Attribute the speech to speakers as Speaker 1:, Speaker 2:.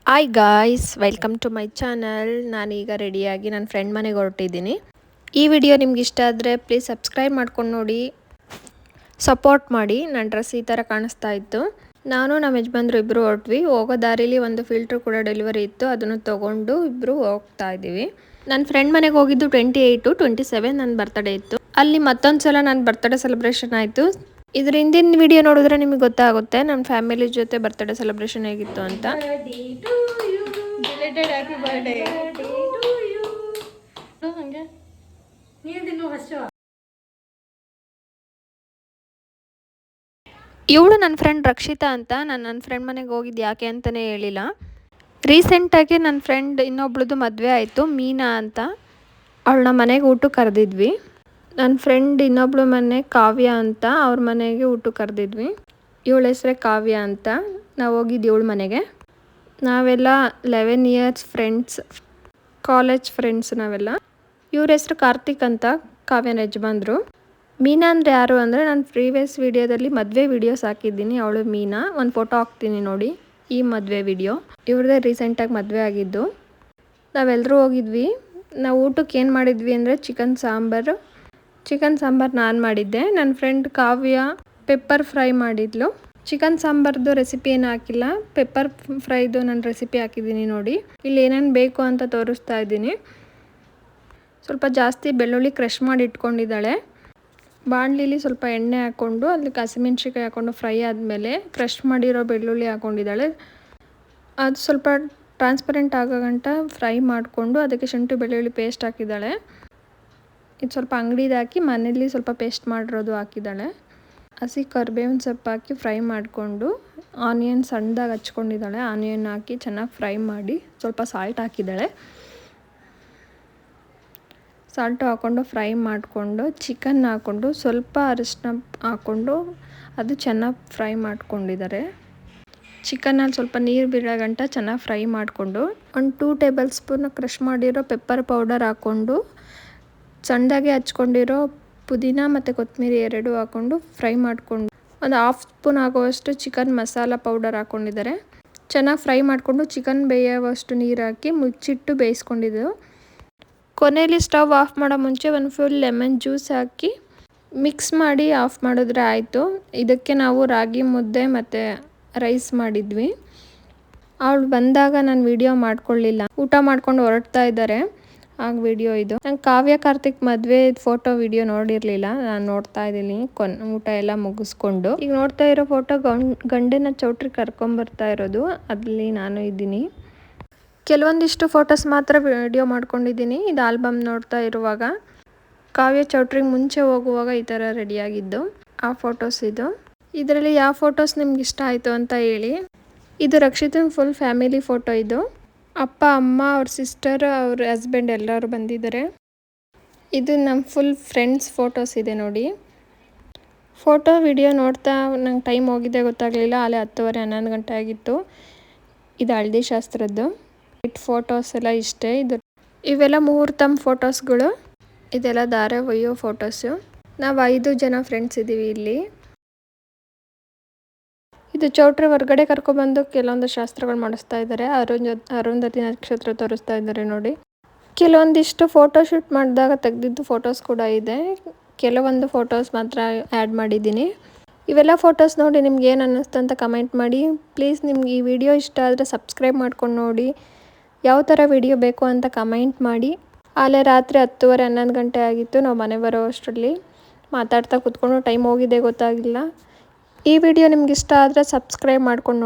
Speaker 1: Hi guys, welcome to my channel. ನಾನೀಗ ರೆಡಿಯಾಗಿ ನನ್ನ ಫ್ರೆಂಡ್ ಮನೆಗೆ ಹೊರಟಿದ್ದೀನಿ. ಈ ವಿಡಿಯೋ ನಿಮ್ಗೆ ಇಷ್ಟ ಆದರೆ ಪ್ಲೀಸ್ ಸಬ್ಸ್ಕ್ರೈಬ್ ಮಾಡ್ಕೊಂಡು ನೋಡಿ, ಸಪೋರ್ಟ್ ಮಾಡಿ. ನನ್ನ ಡ್ರೆಸ್ ಈ ಥರ ಕಾಣಿಸ್ತಾ ಇತ್ತು. ನಾನು ನಮ್ಮ ಯಜಮಾನ್ರು ಇಬ್ಬರು ಹೊರಟ್ವಿ. ಹೋಗೋ ದಾರಿಲಿ ಒಂದು ಫಿಲ್ಟ್ರ್ ಕೂಡ ಡೆಲಿವರಿ ಇತ್ತು, ಅದನ್ನು ತೊಗೊಂಡು ಇಬ್ಬರು ಹೋಗ್ತಾ ಇದ್ದೀವಿ. ನನ್ನ ಫ್ರೆಂಡ್ ಮನೆಗೆ ಹೋಗಿದ್ದು 27 ನನ್ನ ಬರ್ತಡೇ ಇತ್ತು. ಅಲ್ಲಿ ಮತ್ತೊಂದು ಸಲ ನನ್ನ ಬರ್ತಡೇ ಸೆಲೆಬ್ರೇಷನ್ ಆಯಿತು. ಇದ್ರ ಹಿಂದಿನ ವಿಡಿಯೋ ನೋಡಿದ್ರೆ ನಿಮಗೆ ಗೊತ್ತಾಗುತ್ತೆ ನಮ್ಮ ಫ್ಯಾಮಿಲಿ ಜೊತೆ ಬರ್ತಡೇ ಸೆಲೆಬ್ರೇಷನ್ ಹೇಗಿತ್ತು ಅಂತ. ಇವಳು ನನ್ನ ಫ್ರೆಂಡ್ ರಕ್ಷಿತಾ ಅಂತ. ನಾನು ನನ್ನ ಫ್ರೆಂಡ್ ಮನೆಗೆ ಹೋಗಿದ್ದು ಯಾಕೆ ಅಂತಲೇ ಹೇಳಿಲ್ಲ. ರೀಸೆಂಟಾಗಿ ನನ್ನ ಫ್ರೆಂಡ್ ಇನ್ನೊಬ್ಳದು ಮದುವೆ ಆಯಿತು, ಮೀನಾ ಅಂತ. ಅವಳನ್ನ ಮನೆಗೆ ಊಟಕ್ಕೆ ಕರೆದಿದ್ವಿ. ನನ್ನ ಫ್ರೆಂಡ್ ಇನ್ನೊಬ್ಳು ಮನೆ ಕಾವ್ಯ ಅಂತ, ಅವ್ರ ಮನೆಗೆ ಊಟಕ್ಕೆ ಕರೆದಿದ್ವಿ. ಇವಳ ಹೆಸರೇ ಕಾವ್ಯ ಅಂತ. ನಾವು ಹೋಗಿದ್ದು ಇವಳ ಮನೆಗೆ. ನಾವೆಲ್ಲ 11 ಇಯರ್ಸ್ ಫ್ರೆಂಡ್ಸ್, ಕಾಲೇಜ್ ಫ್ರೆಂಡ್ಸ್ ನಾವೆಲ್ಲ. ಇವ್ರ ಹೆಸರು ಕಾರ್ತಿಕ್ ಅಂತ, ಕಾವ್ಯನ ಯಜಮಾನ್ರು. ಮೀನಾ ಅಂದರೆ ಯಾರು ಅಂದರೆ, ನಾನು ಪ್ರೀವಿಯಸ್ ವಿಡಿಯೋದಲ್ಲಿ ಮದುವೆ ವೀಡಿಯೋಸ್ ಹಾಕಿದ್ದೀನಿ. ಅವಳು ಮೀನಾ. ಒಂದು ಫೋಟೋ ಹಾಕ್ತೀನಿ ನೋಡಿ, ಈ ಮದುವೆ ವಿಡಿಯೋ. ಇವ್ರದ್ದೇ ರೀಸೆಂಟಾಗಿ ಮದುವೆ ಆಗಿದ್ದು. ನಾವೆಲ್ಲರೂ ಹೋಗಿದ್ವಿ. ನಾವು ಊಟಕ್ಕೆ ಏನು ಮಾಡಿದ್ವಿ ಅಂದರೆ ಚಿಕನ್ ಸಾಂಬಾರು ನಾನು ಮಾಡಿದ್ದೆ. ನನ್ನ ಫ್ರೆಂಡ್ ಕಾವ್ಯ ಪೆಪ್ಪರ್ ಫ್ರೈ ಮಾಡಿದ್ಲು. ಚಿಕನ್ ಸಾಂಬಾರ್ದು ರೆಸಿಪಿ ಏನು ಹಾಕಿಲ್ಲ, ಪೆಪ್ಪರ್ ಫ್ರೈದು ನಾನು ರೆಸಿಪಿ ಹಾಕಿದ್ದೀನಿ ನೋಡಿ. ಇಲ್ಲಿ ಏನೇನು ಬೇಕು ಅಂತ ತೋರಿಸ್ತಾ ಇದ್ದೀನಿ. ಸ್ವಲ್ಪ ಜಾಸ್ತಿ ಬೆಳ್ಳುಳ್ಳಿ ಕ್ರಷ್ ಮಾಡಿ ಇಟ್ಕೊಂಡಿದ್ದಾಳೆ. ಬಾಣಲಿಲಿ ಸ್ವಲ್ಪ ಎಣ್ಣೆ ಹಾಕ್ಕೊಂಡು ಅದಕ್ಕೆ ಹಸಿಮೆಣ್ಸಿಕಾಯಿ ಹಾಕ್ಕೊಂಡು ಫ್ರೈ ಆದಮೇಲೆ ಕ್ರಷ್ ಮಾಡಿರೋ ಬೆಳ್ಳುಳ್ಳಿ ಹಾಕ್ಕೊಂಡಿದ್ದಾಳೆ. ಅದು ಸ್ವಲ್ಪ ಟ್ರಾನ್ಸ್ಪರೆಂಟ್ ಆಗೋ ಗಂಟ ಫ್ರೈ ಮಾಡಿಕೊಂಡು ಅದಕ್ಕೆ ಶುಂಠಿ ಬೆಳ್ಳುಳ್ಳಿ ಪೇಸ್ಟ್ ಹಾಕಿದ್ದಾಳೆ. ಇದು ಸ್ವಲ್ಪ ಅಂಗಡಿದು ಹಾಕಿ ಮನೇಲಿ ಸ್ವಲ್ಪ ಪೇಸ್ಟ್ ಮಾಡಿರೋದು ಹಾಕಿದ್ದಾಳೆ. ಹಸಿ ಕರಿಬೇವಿನ ಸೊಪ್ಪು ಹಾಕಿ ಫ್ರೈ ಮಾಡಿಕೊಂಡು ಆನಿಯನ್ ಸಣ್ಣದಾಗಿ ಹಚ್ಕೊಂಡಿದ್ದಾಳೆ. ಆನಿಯನ್ ಹಾಕಿ ಚೆನ್ನಾಗಿ ಫ್ರೈ ಮಾಡಿ ಸ್ವಲ್ಪ ಸಾಲ್ಟ್ ಹಾಕಿದ್ದಾಳೆ. ಸಾಲ್ಟು ಹಾಕ್ಕೊಂಡು ಫ್ರೈ ಮಾಡಿಕೊಂಡು ಚಿಕನ್ ಹಾಕ್ಕೊಂಡು ಸ್ವಲ್ಪ ಅರಿಶಿನ ಹಾಕ್ಕೊಂಡು ಅದು ಚೆನ್ನಾಗಿ ಫ್ರೈ ಮಾಡ್ಕೊಂಡಿದ್ದಾರೆ. ಚಿಕನಲ್ಲಿ ಸ್ವಲ್ಪ ನೀರು ಬಿಡೋ ಗಂಟ ಚೆನ್ನಾಗಿ ಫ್ರೈ ಮಾಡಿಕೊಂಡು ಒಂದು 2 ಟೇಬಲ್ ಸ್ಪೂನ್ ಕ್ರಷ್ ಮಾಡಿರೋ ಪೆಪ್ಪರ್ ಪೌಡರ್ ಹಾಕ್ಕೊಂಡು ಸಣ್ಣದಾಗೆ ಹಚ್ಕೊಂಡಿರೋ ಪುದೀನ ಮತ್ತು ಕೊತ್ತಂಬರಿ 2 ಹಾಕ್ಕೊಂಡು ಫ್ರೈ ಮಾಡಿಕೊಂಡು ಒಂದು 1/2 ಸ್ಪೂನ್ ಆಗುವಷ್ಟು ಚಿಕನ್ ಮಸಾಲ ಪೌಡರ್ ಹಾಕ್ಕೊಂಡಿದ್ದಾರೆ. ಚೆನ್ನಾಗಿ ಫ್ರೈ ಮಾಡಿಕೊಂಡು ಚಿಕನ್ ಬೇಯುವಷ್ಟು ನೀರು ಹಾಕಿ ಮುಚ್ಚಿಟ್ಟು ಬೇಯಿಸ್ಕೊಂಡಿದ್ದು. ಕೊನೆಯಲ್ಲಿ ಸ್ಟವ್ ಆಫ್ ಮಾಡೋ ಮುಂಚೆ ಒಂದು ಫುಲ್ ಲೆಮನ್ ಜ್ಯೂಸ್ ಹಾಕಿ ಮಿಕ್ಸ್ ಮಾಡಿ ಆಫ್ ಮಾಡಿದ್ರೆ ಆಯಿತು. ಇದಕ್ಕೆ ನಾವು ರಾಗಿ ಮುದ್ದೆ ಮತ್ತು ರೈಸ್ ಮಾಡಿದ್ವಿ. ಅವಳು ಬಂದಾಗ ನಾನು ವಿಡಿಯೋ ಮಾಡ್ಕೊಳ್ಳಿಲ್ಲ, ಊಟ ಮಾಡ್ಕೊಂಡು ಹೊರಡ್ತಾ ಇದ್ದಾರೆ. ಆಗ ವಿಡಿಯೋ ಇದು. ನಾನು ಕಾವ್ಯ ಕಾರ್ತಿಕ್ ಮದುವೆ ಫೋಟೋ ವಿಡಿಯೋ ನೋಡಿರಲಿಲ್ಲ, ನಾನು ನೋಡ್ತಾ ಇದ್ದೀನಿ ಊಟ ಎಲ್ಲ ಮುಗಿಸ್ಕೊಂಡು. ಈಗ ನೋಡ್ತಾ ಇರೋ ಫೋಟೋ ಗಂಡನ ಚೌಟ್ರಿ ಕರ್ಕೊಂಬರ್ತಾ ಇರೋದು, ಅಲ್ಲಿ ನಾನು ಇದ್ದೀನಿ. ಕೆಲವೊಂದಿಷ್ಟು ಫೋಟೋಸ್ ಮಾತ್ರ ವಿಡಿಯೋ ಮಾಡ್ಕೊಂಡಿದ್ದೀನಿ. ಇದು ಆಲ್ಬಮ್ ನೋಡ್ತಾ ಇರುವಾಗ ಕಾವ್ಯ ಚೌಟ್ರಿಗೆ ಮುಂಚೆ ಹೋಗುವಾಗ ಈ ಥರ ರೆಡಿಯಾಗಿದ್ದು ಆ ಫೋಟೋಸ್ ಇದು. ಇದರಲ್ಲಿ ಯಾವ ಫೋಟೋಸ್ ನಿಮ್ಗೆ ಇಷ್ಟ ಆಯಿತು ಅಂತ ಹೇಳಿ. ಇದು ರಕ್ಷಿತನ ಫುಲ್ ಫ್ಯಾಮಿಲಿ ಫೋಟೋ. ಇದು ಅಪ್ಪ, ಅಮ್ಮ, ಅವ್ರ ಸಿಸ್ಟರ್, ಅವ್ರ ಹಸ್ಬೆಂಡ್ ಎಲ್ಲರೂ ಬಂದಿದ್ದಾರೆ. ಇದು ನಮ್ಮ ಫುಲ್ ಫ್ರೆಂಡ್ಸ್ ಫೋಟೋಸ್ ಇದೆ ನೋಡಿ. ಫೋಟೋ ವಿಡಿಯೋ ನೋಡ್ತಾ ನಂಗೆ ಟೈಮ್ ಹೋಗಿದ್ದೆ ಗೊತ್ತಾಗಲಿಲ್ಲ. ಅಲ್ಲೇ 10:30 11 ಗಂಟೆ ಆಗಿತ್ತು. ಇದು ಹಳದಿ ಶಾಸ್ತ್ರದ್ದು ಫೋಟೋಸ್ ಎಲ್ಲ ಇಷ್ಟೇ. ಇವೆಲ್ಲ ಮುಹೂರ್ತಮ್ ಫೋಟೋಸ್ಗಳು. ಇದೆಲ್ಲ ದಾರೆ ಒಯ್ಯೋ ಫೋಟೋಸು. ನಾವು 5 ಜನ ಫ್ರೆಂಡ್ಸ್ ಇದ್ದೀವಿ ಇಲ್ಲಿ. ಇದು ಚೌಟ್ರಿ ಹೊರಗಡೆ ಕರ್ಕೊಬಂದು ಕೆಲವೊಂದು ಶಾಸ್ತ್ರಗಳು ಮಾಡಿಸ್ತಾ ಇದ್ದಾರೆ. ಅರುಂಧತಿ ನಕ್ಷತ್ರ ತೋರಿಸ್ತಾ ಇದ್ದಾರೆ ನೋಡಿ. ಕೆಲವೊಂದಿಷ್ಟು ಫೋಟೋ ಶೂಟ್ ಮಾಡಿದಾಗ ತೆಗೆದಿದ್ದು ಫೋಟೋಸ್ ಕೂಡ ಇದೆ. ಕೆಲವೊಂದು ಫೋಟೋಸ್ ಮಾತ್ರ ಆ್ಯಡ್ ಮಾಡಿದ್ದೀನಿ. ಇವೆಲ್ಲ ಫೋಟೋಸ್ ನೋಡಿ ನಿಮ್ಗೆ ಏನು ಅನ್ನಿಸ್ತು ಅಂತ ಕಮೆಂಟ್ ಮಾಡಿ. ಪ್ಲೀಸ್ ನಿಮ್ಗೆ ಈ ವಿಡಿಯೋ ಇಷ್ಟ ಆದರೆ ಸಬ್ಸ್ಕ್ರೈಬ್ ಮಾಡ್ಕೊಂಡು ನೋಡಿ. ಯಾವ ಥರ ವಿಡಿಯೋ ಬೇಕು ಅಂತ ಕಮೆಂಟ್ ಮಾಡಿ. ಅಲ್ಲೇ ರಾತ್ರಿ 10:30 11 ಗಂಟೆ ಆಗಿತ್ತು. ನಾವು ಮನೆ ಬರೋ ಅಷ್ಟರಲ್ಲಿ ಮಾತಾಡ್ತಾ ಕೂತ್ಕೊಂಡು ಟೈಮ್ ಹೋಗಿದೆ ಗೊತ್ತಾಗಿಲ್ಲ. ಈ ವಿಡಿಯೋ ನಿಮ್ಗೆ ಇಷ್ಟ ಆದರೆ ಸಬ್ಸ್ಕ್ರೈಬ್ ಮಾಡ್ಕೊಂಡು ನೋಡಿ.